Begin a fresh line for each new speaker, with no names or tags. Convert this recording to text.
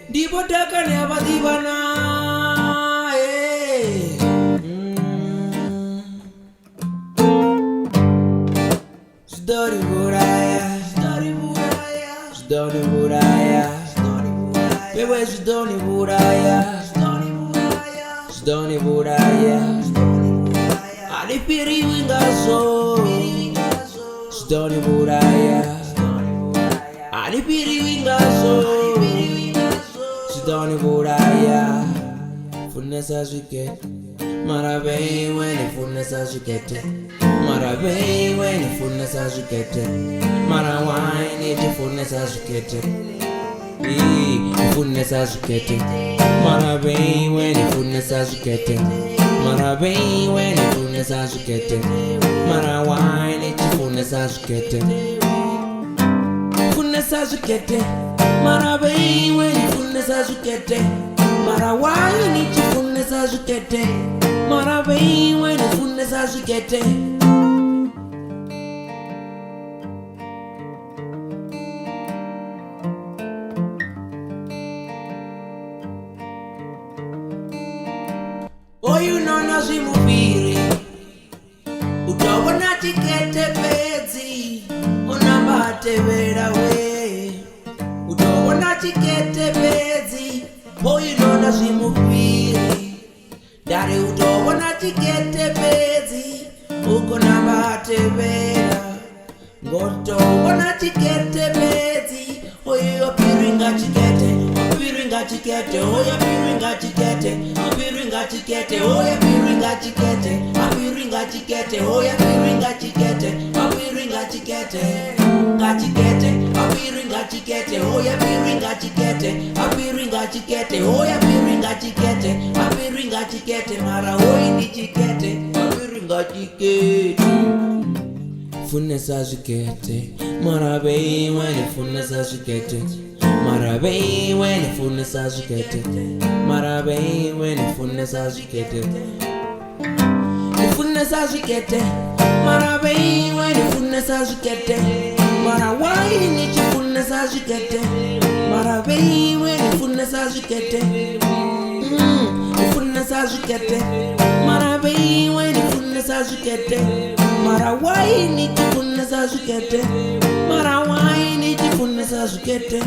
Ndipo taka ne abadibana. Story buraya, story buraya, story buraya, story buraya. Bebe story buraya, story buraya, story buraya, story buraya. Ali piri wingaso, story buraya, ali piri wingaso, story buraya. Funesa zuket, marabe when funesa zukete. Marabe when funesa zukete. Marawine je funesa zukete. Funesa zukete. Marabe when funesa zukete. Marabe when funesa zukete. Marawine je funesa zukete. Funesa zukete. Marabe when funesa zukete. Marawine je funesa zukete. Marabe when funesa zukete. Oyu nona zimubiri utawona tikete pezi onambate vera we utawona tikete pezi oyu nona zimubiri dare utawona tikete pezi uko nambate vera ngoto wona tikete pezi oyu apiringa tikete chikete, oh yeah, piringa chikete, piringa chikete, oh yeah, piringa chikete, piringa chikete, oh yeah, piringa chikete, piringa chikete, gachikete, piringa chikete, oh yeah, piringa chikete, piringa chikete, oh yeah, piringa chikete, piringa chikete, mara oi ni chikete, piringa chikete. Funesa chikete, mara bei when funesa chikete. Marabe when funesa zukete. Marabe when funesa zukete. Funesa zukete. Marabe when funesa zukete. Marawai ni funesa zukete. Marabe when funesa zukete. Funesa zukete. Marabe when funesa zukete. Marawai ni funesa zukete. Marawai ni funesa zukete.